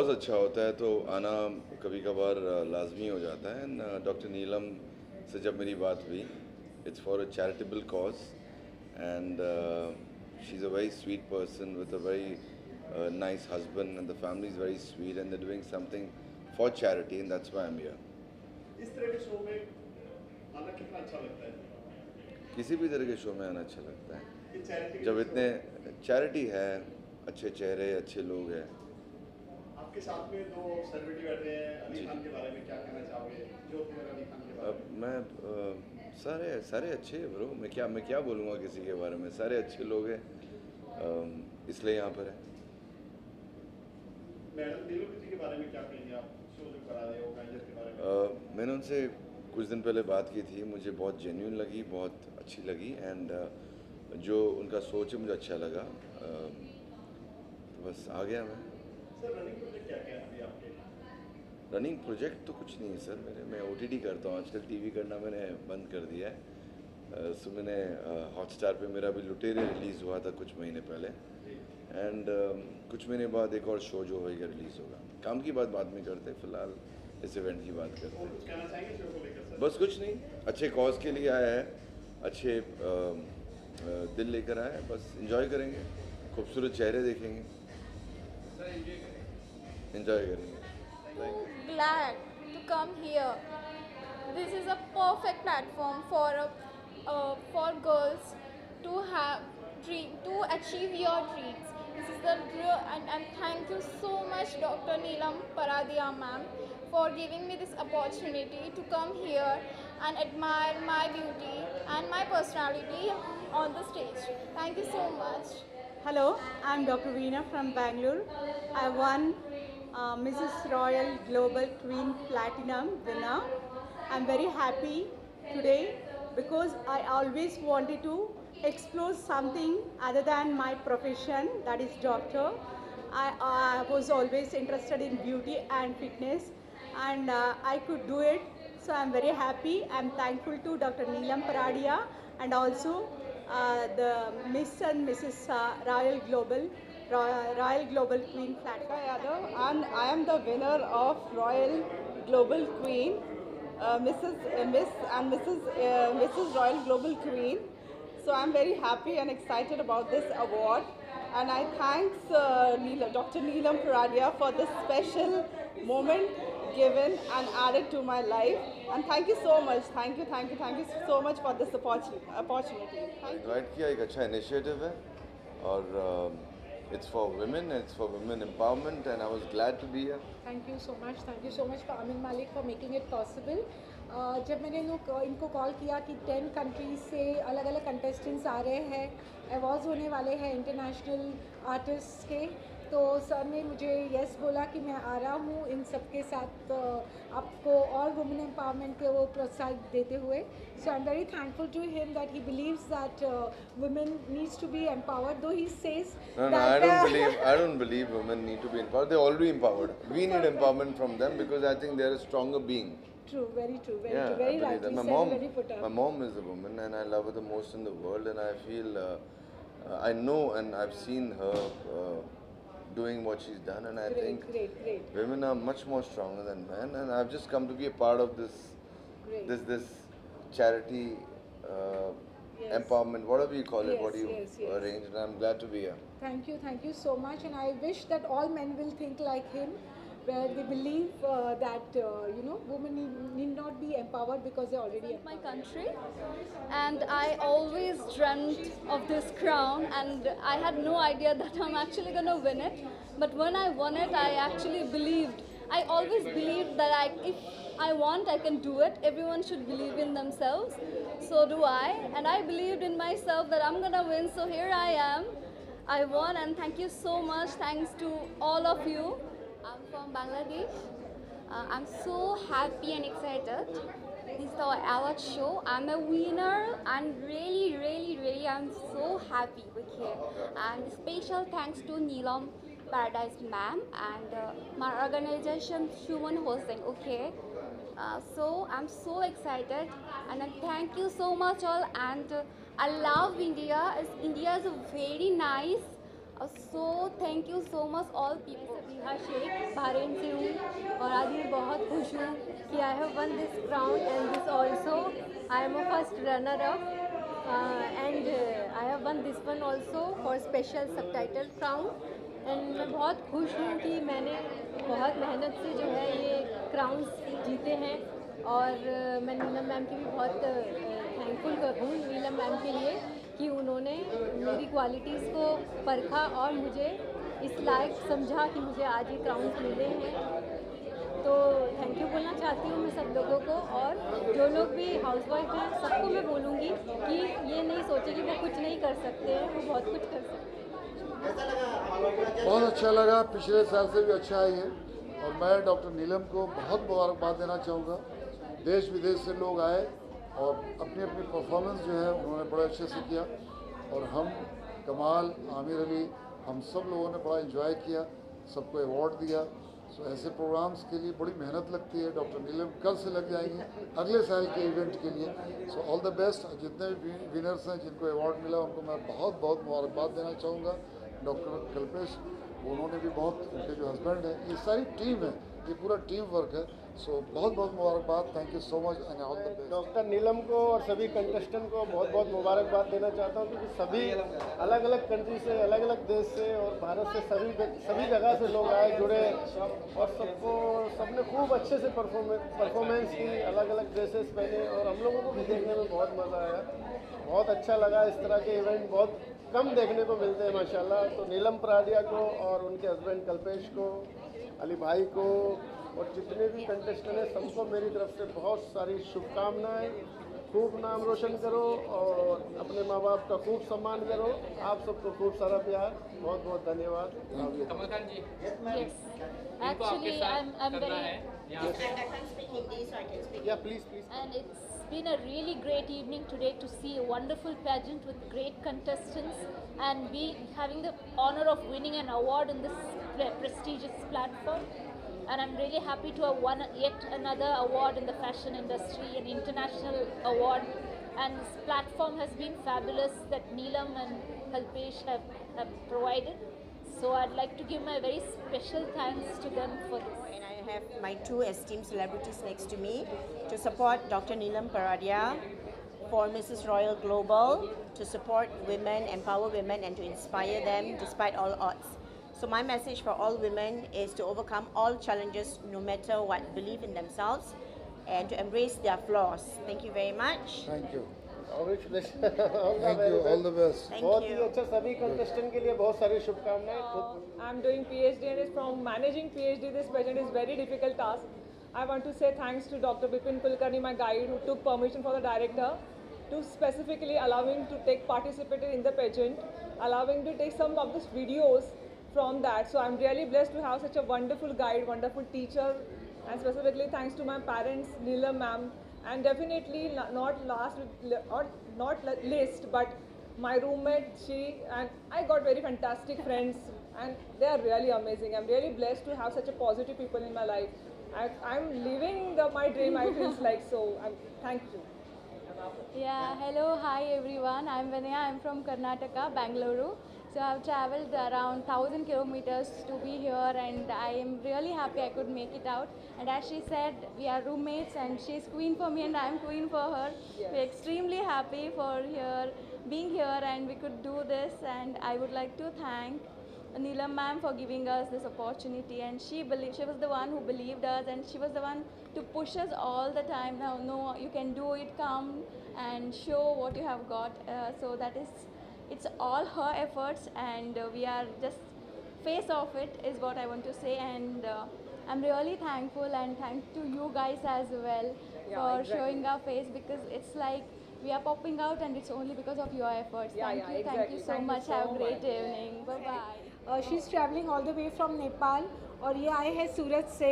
Cause अच्छा होता है तो आना कभी कभार लाजमी हो जाता है। एंड डॉक्टर नीलम से जब मेरी बात हुई, it's for a charitable cause and she is a very sweet person with a very nice husband and the family is very sweet and they doing something for charity and that's why I am here. इस तरह के show में आना कितना अच्छा लगता है? किसी भी तरह के शो में आना अच्छा लगता है कि चैरिटी जब इतने चैरिटी है, अच्छे चेहरे, अच्छे लोग हैं। आपके साथ में दो सेलिब्रिटी बैठे हैं, अली जी। खान के बारे में क्या कहना चाहोगे? ज्योति और अली खान के बारे अब में। मैं सारे सारे अच्छे हैं ब्रो। मैं क्या बोलूँगा किसी के बारे में। सारे अच्छे लोग हैं, इसलिए यहाँ पर है। मैडम नीलम जी के बारे में क्या कहेंगे आप? शो जो करा रहे हो गाइजर के बारे में। मैंने उनसे कुछ दिन पहले बात की थी, मुझे बहुत जेन्यून लगी, बहुत अच्छी लगी एंड जो उनका सोच है मुझे अच्छा लगा। तो बस आ गया मैं। सर रनिंग प्रोजेक्ट क्या क्या है अभी आपके? रनिंग प्रोजेक्ट तो कुछ नहीं है सर मेरे। मैं ओटीटी करता हूँ आजकल। टीवी करना मैंने बंद कर दिया है। सो मैंने हॉटस्टार पे मेरा भी लुटेरे रिलीज़ हुआ था कुछ महीने पहले एंड कुछ महीने बाद एक और शो जो होगा रिलीज़ होगा। काम की बात बाद में करते हैं, फ़िलहाल इस इवेंट की बात करते और हैं। कुछ कहना चाहेंगे शो को लेकर सर? बस कुछ नहीं, अच्छे कॉज के लिए आया है, अच्छे दिल लेकर आया है। बस इंजॉय करेंगे, खूबसूरत चेहरे देखेंगे, इंजॉय करेंगे। Glad to come here. This is a perfect platform for girls to have dream to achieve your dreams. This is the real and thank you so much, Dr. Neelam Paradia ma'am, for giving me this opportunity to come here and admire my beauty and my personality on the stage. Thank you so much. Hello, I'm Dr. Veena from Bangalore. I won Mrs. Royal Global Queen Platinum winner. I'm very happy today because I always wanted to explore something other than my profession, that is doctor. I was always interested in beauty and fitness, and I could do it. So I'm very happy. I'm thankful to Dr. Neelam Paradia and also the Miss and Mrs. Royal Global Queen platform. Yadav, and I am the winner of Royal Global Queen, Miss and Mrs. Royal Global Queen. So I'm very happy and excited about this award, and I thanks Dr. Neelam Paradia for this special moment given and added to my life. And thank you so much. Thank you so much for this opportunity. Thank you. Invite किया, एक अच्छा initiative है और it's for women, it's for women empowerment and I was glad to be here. Thank you so much. Thank you so much for Amin Malik for making it possible. जब मैंने इनको call किया कि 10 countries से अलग अलग contestants आ रहे हैं, अवार्ड्स होने वाले हैं इंटरनेशनल आर्टिस्ट के, तो सर ने मुझे यस बोला कि मैं आ रहा हूँ इन सब के साथ आपको और वुमेन एम्पावरमेंट के वो प्रोत्साहन देते हुए. So I am very thankful to him that he believes that women needs to be empowered, though he says No, that I don't believe women need to be empowered. They're already empowered. We need empowerment from them because I think they're a stronger being. true, very true, very Yeah, true, I very believe rightly that. said, very put up. My mom is a woman, and I love her the most in the world. And I feel, I know, and I've seen her doing what she's done, and I think Great. women are much more stronger than men. And I've just come to be a part of this, Great. this charity Yes. empowerment, whatever you call it, Yes, what you yes. arranged. And I'm glad to be here. Thank you so much, and I wish that all men will think like him, where they believe that women need not be empowered because they already My country, and I always dreamt of this crown, and I had no idea that I'm actually going to win it. But when I won it, I actually believed. I always believed that if I want, I can do it. Everyone should believe in themselves. So do I, and I believed in myself that I'm going to win. So here I am. I won, and thank you so much. Thanks to all of you. I'm from Bangladesh. I'm so happy and excited. This is our award show. I'm a winner, and really, I'm so happy with here. And special thanks to Neelam Paradise ma'am and my organization Human Hosting. Okay. So I'm so excited, and thank you so much all. And I love India. India is a very nice So thank you so much all people. Sabiha Shaikh Bahrain से हूँ और आज मैं बहुत खुश हूँ कि I have won this crown and this also I am a first runner up and I have won this one also for special subtitle crown एंड मैं बहुत खुश हूँ कि मैंने बहुत मेहनत से जो है ये क्राउन्स जीते हैं और मैं नीलम मैम की भी बहुत थैंकफुल हूँ नीलम मैम के लिए कि उन्होंने मेरी क्वालिटीज़ को परखा और मुझे इस लायक समझा कि मुझे आज ये क्राउन्स मिले हैं। तो थैंक यू बोलना चाहती हूँ मैं सब लोगों को और जो लोग भी हाउसवाइफ हैं सबको मैं बोलूँगी कि ये नहीं सोचे कि वो कुछ नहीं कर सकते हैं, वो बहुत कुछ कर सकते हैं। बहुत अच्छा लगा, पिछले साल से भी अच्छा ही है और मैं डॉक्टर नीलम को बहुत मुबारकबाद देना चाहूँगा। देश विदेश से लोग आए और अपनी अपनी परफॉर्मेंस जो है उन्होंने बड़े अच्छे से किया और हम कमाल आमिर अली हम सब लोगों ने बड़ा एंजॉय किया, सबको अवार्ड दिया। सो ऐसे प्रोग्राम्स के लिए बड़ी मेहनत लगती है। डॉक्टर नीलम कल से लग जाएंगे अगले साल के इवेंट के लिए। So all the best. जितने भी विनर्स हैं जिनको अवार्ड मिला उनको मैं बहुत बहुत मुबारकबाद देना चाहूँगा। डॉक्टर कल्पेश उन्होंने भी बहुत, उनके जो हस्बैंड हैं, ये सारी टीम है, ये पूरा टीम वर्क है। सो बहुत बहुत मुबारकबाद। Thank you so much and all the best. Doctor Neelam को और सभी कंटेस्टेंट को बहुत बहुत मुबारकबाद देना चाहता हूँ क्योंकि सभी अलग अलग कंट्री से, अलग अलग देश से और भारत से सभी जगह से लोग आए, जुड़े और सबने खूब अच्छे से परफॉर्मेंस की, अलग अलग ड्रेसेस पहने और हम लोगों को भी देखने में बहुत मज़ा आया। बहुत अच्छा लगा। इस तरह के इवेंट बहुत कम देखने को मिलते हैं माशाल्लाह। तो नीलम पराडिया को और उनके हस्बैंड कल्पेश को, अली भाई को और जितने भी कंटेस्टेंट हैं सबको मेरी तरफ से बहुत सारी शुभकामनाएं। खूब नाम रोशन करो और अपने माँ बाप का खूब सम्मान करो। आप सबको खूब सारा प्यार। बहुत बहुत धन्यवाद। कमल खान जी, Yes, इनको आपके actually साथ I'm करना very. है यहाँ पे। या please And it's been a really great evening today to see a wonderful pageant with great contestants and be having the honor of winning an award in this prestigious platform. And I'm really happy to have won yet another award in the fashion industry, an international award. And this platform has been fabulous that Neelam and Kalpesh have provided. So I'd like to give my very special thanks to them for this. And I have my two esteemed celebrities next to me to support Dr. Neelam Paradia for Mrs. Royal Global, to support women, empower women and to inspire them despite all odds. So my message for all women is to overcome all challenges no matter what, believe in themselves and to embrace their flaws. Thank you very much. Thank you, Congratulations. Thank you, all the best. Thank बहुत ही you. अच्छा। सभी contestant के लिए बहुत सारी शुभकामनाएं। I'm doing PhD and from managing PhD this pageant is very difficult task. I want to say thanks to Dr. Bipin Kulkarni, my guide, who took permission for the director to specifically allowing to take participated in the pageant, allowing to take some of these videos from that. So I'm really blessed to have such a wonderful guide, wonderful teacher, and specifically thanks to my parents, Neelam ma'am, and definitely not last or not least, but my roommate, she, and I got very fantastic friends and they are really amazing. I'm really blessed to have such a positive people in my life. I'm living my dream, I feel like, so thank you. Yeah, hello, hi everyone. I'm Vinaya. I'm from Karnataka, Bangalore. So I've traveled around 1,000 kilometers to be here, and I am really happy I could make it out. And as she said, we are roommates, and she's queen for me, and I'm queen for her. Yes. We're extremely happy for being here, and we could do this. And I would like to thank Neelam ma'am for giving us this opportunity, and she was the one who believed us, and she was the one to push us all the time. Now, no, you can do it. Come and show what you have got. So that is, it's all her efforts, and we are just face of it is what I want to say. And I'm really thankful, and thanks to you guys as well for showing our face, because it's like we are popping out, and it's only because of your efforts. Thank you so much. Have a great evening. Bye bye. She is travelling all the way from Nepal और ये आए हैं सूरत से।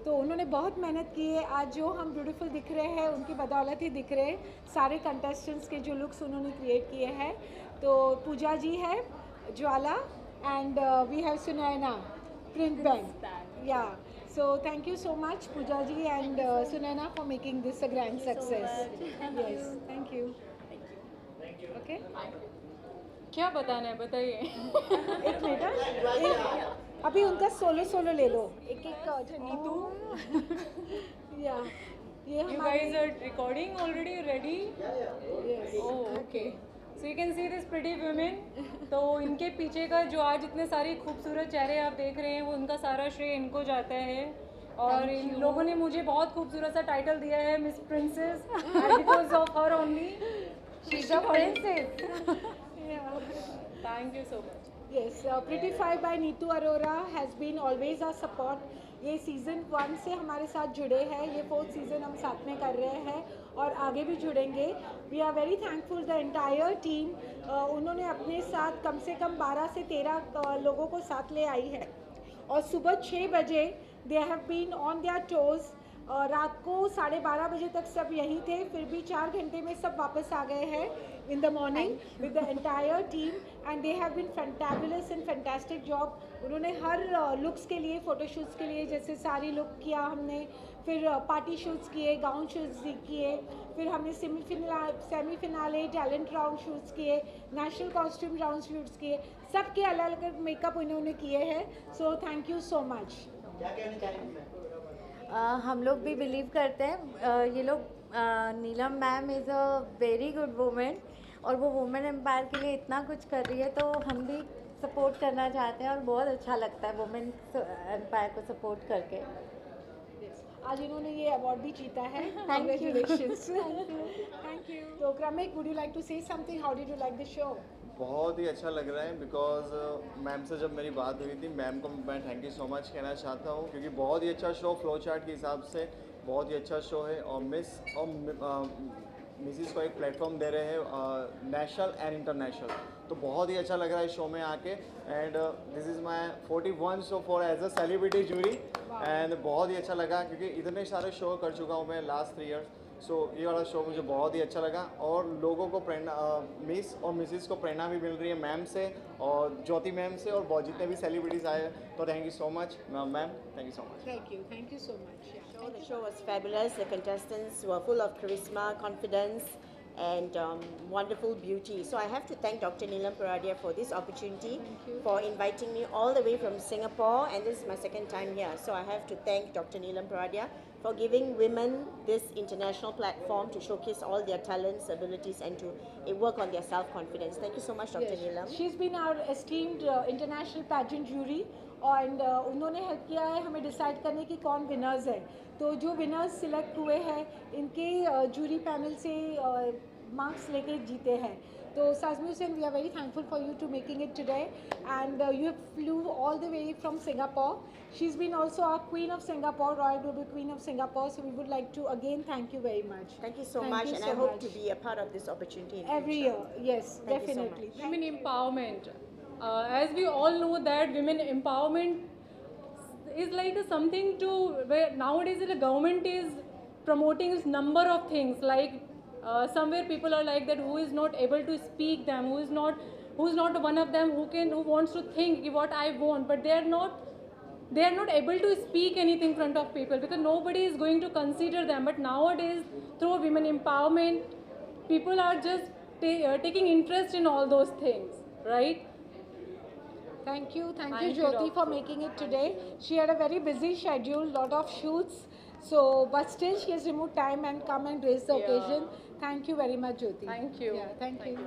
तो उन्होंने बहुत मेहनत की है। आज जो हम ब्यूटीफुल दिख रहे हैं उनकी बदौलत ही दिख रहे हैं। सारे कंटेस्टेंट्स के जो लुक्स उन्होंने क्रिएट किए हैं। तो पूजा जी है, Jwala, and we have Sunaina print band. Yeah so thank you so much Pooja ji and Sunaina for making this a grand success. Yes, thank you. Okay. क्या बताना है बताइए। एक मिनट, अभी उनका सोलो ले लो, एक नीतू। या ये You guys are recording already? Ready? Yes. Oh, okay. So you can see this pretty women. तो इनके पीछे का जो आज इतने सारे खूबसूरत चेहरे आप देख रहे हैं वो उनका सारा श्रेय इनको जाता है। और इन लोगों ने मुझे बहुत खूबसूरत सा टाइटल दिया है miss princess, because of her only she is a princess. Thank you so much. Yes, Prettify by Neetu Arora has been always our support. ये सीज़न 1 से हमारे साथ जुड़े हैं, ये 4th सीज़न हम साथ में कर रहे हैं और आगे भी जुड़ेंगे। We are very thankful the entire team. उन्होंने अपने साथ कम से कम 12 से 13 लोगों को साथ ले आई है और सुबह 6 बजे they have been on their toes. रात को 12:30 बजे तक सब यहीं थे, फिर भी 4 घंटे में सब वापस आ गए हैं in the morning with the entire team and they have been fantabulous and fantastic job. उन्होंने हर लुक्स के लिए, फ़ोटोशूट्स के लिए, जैसे साड़ी लुक किया हमने, फिर पार्टी शूट्स किए, गाउन शूट्स किए, फिर हमने semi finale talent round shoots किए, नेशनल कॉस्ट्यूम राउंड शूट्स किए, सबके अलग अलग मेकअप उन्होंने किए हैं। So thank you so much. हम लोग भी बिलीव करते हैं, ये लोग Neelam ma'am is a very good women और वो वुमेन एम्पायर के लिए इतना कुछ कर रही है, तो हम भी सपोर्ट करना चाहते हैं और बहुत अच्छा लगता है वुमेन एम्पायर को सपोर्ट करके। आज इन्होंने ये अवार्ड भी जीता है, कांग्रेचुलेशंस। Thank you. तो Kramik, would you like to say something? How did you like the show? बहुत ही अच्छा लग रहा है बिकॉज मैम से जब मेरी बात हुई थी, मैम को मैं थैंक यू सो मच कहना चाहता हूँ क्योंकि बहुत ही अच्छा शो, फ्लो चार्ट के हिसाब से बहुत ही अच्छा शो है और मिस और मिसिस को एक प्लेटफॉर्म दे रहे हैं नेशनल एंड इंटरनेशनल, तो बहुत ही अच्छा लग रहा है शो में आके। And this is my 41 show for as a celebrity jury एंड बहुत ही अच्छा लगा क्योंकि इतने सारे शो कर चुका हूँ मैं लास्ट 3 ईयर्स। सो ये वाला शो मुझे बहुत ही अच्छा लगा और लोगों को प्रेरणा, मिस और मिसिस को प्रेरणा भी मिल रही है मैम से और ज्योति मैम से और बहुत जितने भी सेलिब्रिटीज़ आए, तो thank you so much ma'am, thank you so much. Thank you so much. The show was fabulous. The contestants were full of charisma, confidence, and wonderful beauty. So I have to thank Dr. Neelam Paradia for this opportunity, for inviting me all the way from Singapore, and this is my second time here. So I have to thank Dr. Neelam Paradia for giving women this international platform to showcase all their talents, abilities, and to work on their self-confidence. Thank you so much, Dr. Neelam. She's been our esteemed international pageant jury और उन्होंने help किया है हमें decide करने की कौन winners है। तो जो विनर्स सिलेक्ट हुए हैं इनके जूरी पैनल से मार्क्स लेके जीते हैं। तो Sazmu Sen, we are very thankful for you to making it today, and you flew all the way from Singapore. She's been also our Queen of Singapore, Royal Global Queen of Singapore. So we would like to again thank you very much. Thank you so much, and I hope to be a part of this opportunity in every future. year. Yes, Thank definitely. Women empowerment. As we all know that women empowerment is like something to where nowadays the government is promoting this number of things like somewhere people are like that who is not able to speak them, who is not one of them who wants to think what I want, but they are not able to speak anything in front of people because nobody is going to consider them. But nowadays through women empowerment people are just taking interest in all those things, right? Thank you Jyoti for making it today. She had a very busy schedule, lot of shoots, so but still she has removed time and come and grace the occasion. Thank you very much, Jyoti. Thank you. Yeah, thank you.